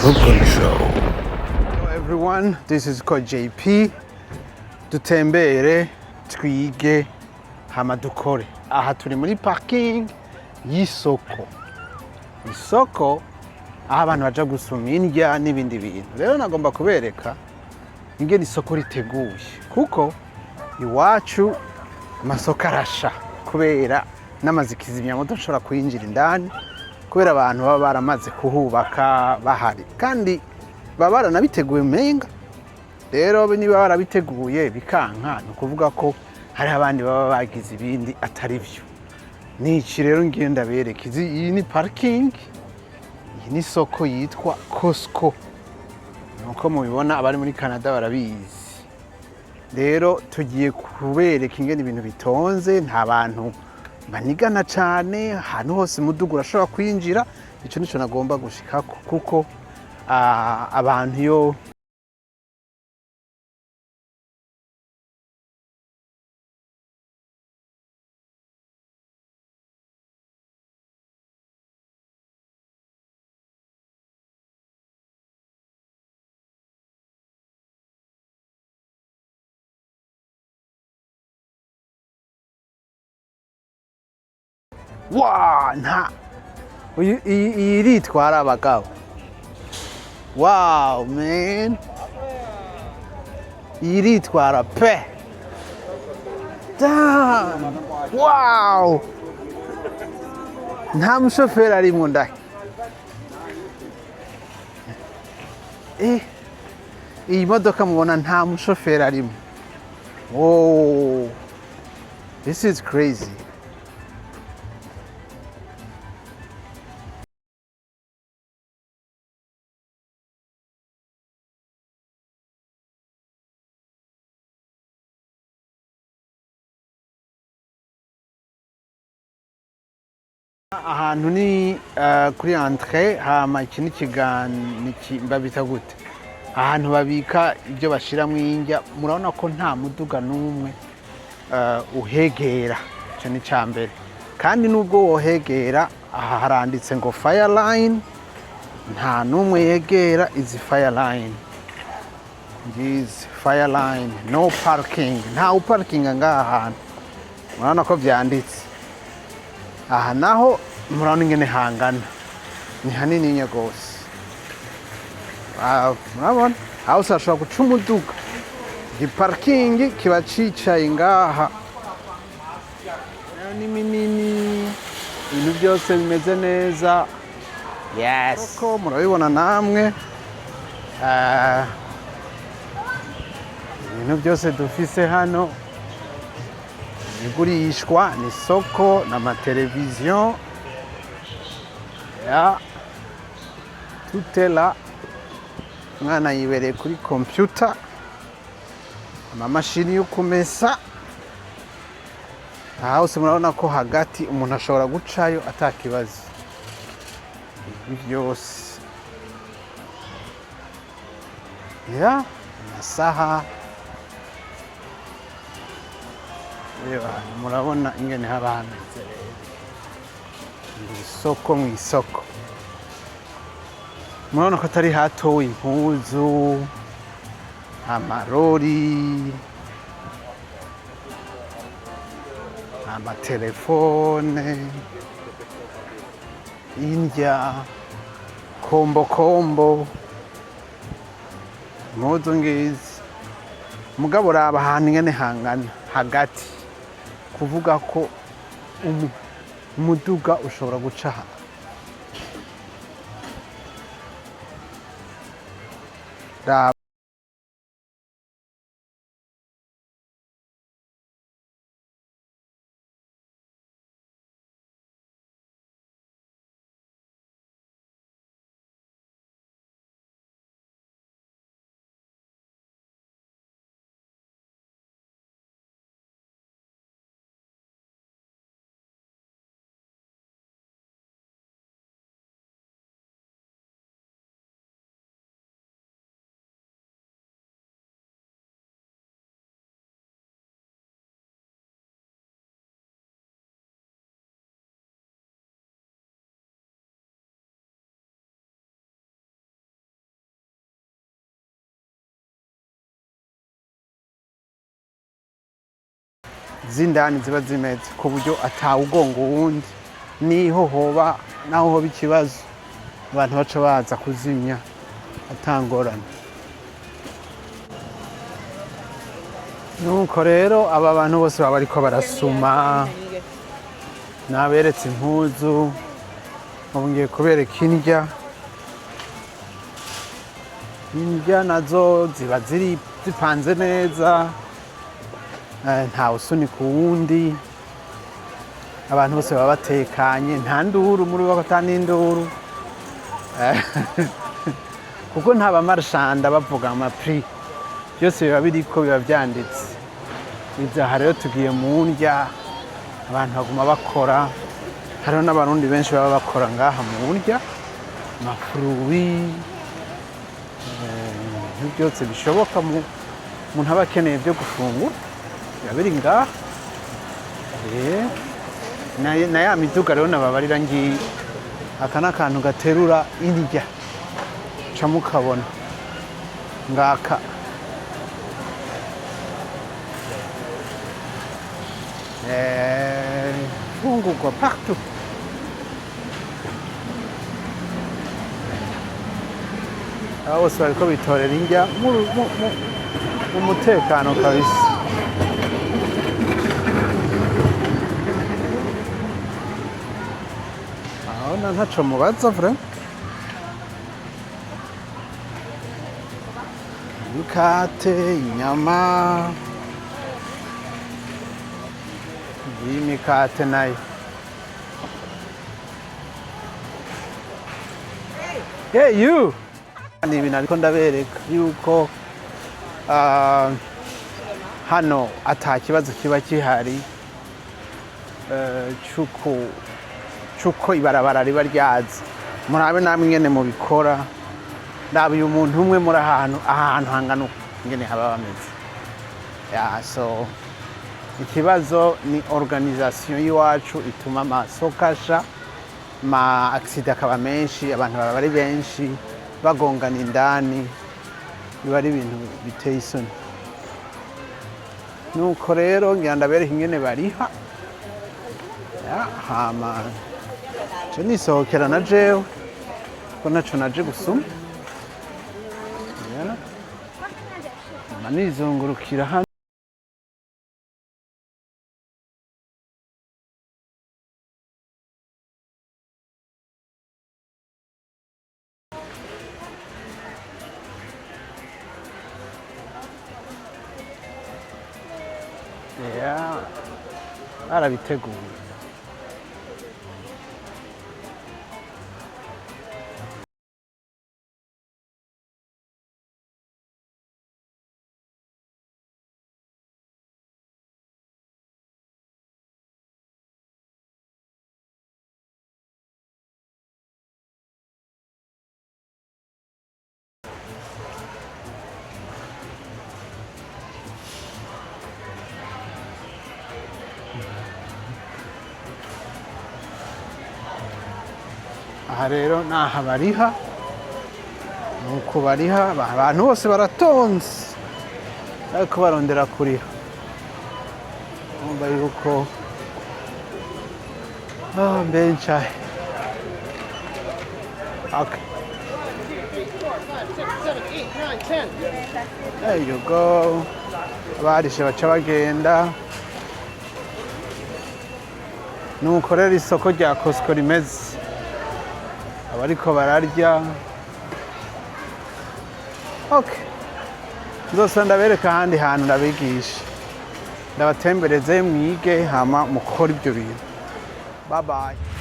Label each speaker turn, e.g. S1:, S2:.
S1: Cooking Show.
S2: Hello everyone, this is called JP. Dutembere, twige, hama dukore. Aha turi muri parking y'isoko. Isoko aho abantu baja gusuma indya n'ibindi bintu. Rero nagomba kubereka ingene isoko riteguye. Kuko iwacu amasoko arasha kubera n'amazi kizimyamoto nshobora kwinjira indani. Kubera abantu baba baramaze kuhubaka bahari kandi baba baranabiteguye umenga. Rero niba barabiteguye bikanka no kuvuga ko hari abandi baba bagize ibindi atari byo. Niki rero ngiye ndabereka iyi ni parking, iyi ni soko yitwa Costco. Nuko mubibona abari muri Canada barabizi. Rero tugiye kubereka ingene ibintu bitonze, nta bantu banigana cyane, ahantu hose umudugu urashobora kwinjira. Icyo nico nagomba gushika kuko abantu yo nta iyi iritwara abagabo. Wow man, iyi iritwara pe. Damn. Wow, nta mushoferi arimo ndahe. Iyi modoka mubona nta mushoferi arimo. Whoa, this is crazy. Ahantu ni kuri entrée hama iki n'ikigani babita gute, ahantu babika ibyo bashiramo indya. Murabona ko nta muduga n'umwe uhegera. Icyo ni cyambere, kandi nubwo wohegera aha haranditse ngo fire line, nta n'umwe yegera izi fire line. This fire line, no parking, nta uparkinga ngaha hantu. Murabona ko byanditse. Aha naho murabona ingene hangana, ni hanini nya gose. Murabona aho usashobora guca umuduga. Igiparkingi kiba cicaye ngaha, ni minini, ibintu byose bimeze neza. Yes, ko murabibona namwe. Ibintu byose dufise hano igurishwa, ni soko n'amateleviziyo ya tutela. Mwana yibereye kuri computer, amamashini yo kumesa. Aha hose murabona ko hagati umuntu ashobora gucayo atakibazo. Ibi byose ya amasaha. Murabona ingene haba hameze isoko mu isoko. Murabona ko atari hatowe impuzu, amarori, amatelefone, indya, kombo, impuzu ngizi. Mugabo raba ahantu ingene hangana hagati, kuvuga ko umuduga ushobora guca aha. z'indani ziba zimeze ku buryo atawugonga uwundi, niho hoba naho hoba ikibazo abantu baca baza kuzimya atangorane. Nuko rero aba bantu bose baba bariko barasuma, naberetse impuzu, ubu ngiye kubereka indya. Indya nazo ziba zipanze neza, ntawe usunika uwundi, abantu bose baba batekanye, nta nduru muri bo, ata n'induru kuko nta bamarshanda bavuga amapri, byose biba biriko biba vyanditse. Ivyaha rero tugiye mu ndya, abantu baguma bakora, hariho n'abarundi benshi baba bakora ngaha mu ndya, amafuruwi, byose bishoboka umuntu aba akeneye byo gufungura biba biri ngaha. Na ya miduga rero nababarira ngiye, aka n'akantu gaterura indya ca mukabona ngaka. Fungurwa partout. Aba bose bariko bitorera indya mu mutekano kabisa. Ahona ntaco mubaza vre. Imikate, inyama, iyi mikate nayo. Hey you! Ni ibintu ariko ndabereka yuko hano ata kibazo kiba kihari cuko ibarabara riba ryaza. Murabe namwe ingene mubikora, ndabe uyu muntu umwe muri ahantu hangana ingene haba bameze. So ikibazo ni organisation y'iwacu ituma amasoko asha, ma accident akaba menshi, abantu baba bari benshi bagongana indani, biba ari ibintu biteye isoni. Nuko rero ngira ndabereka ingene bariha, hama je nisohokera na jewe ko naco naje gusuma, manizungurukira hano. Barabiteguye. Aha rero naha bariha, nuko bariha, abantu bose baratonze ariko barondera kuriha. Umva yuko mbencaye. Okay. 10. There you go. Abarishe baca bagenda. Nuko rero isoko rya Costco rimeze. Abariko bararya. Okay. Nzosa ndabereka ahandi hantu ndabigisha. Ndabatembereze mwige hama mukora ibyo bintu. Bye bye.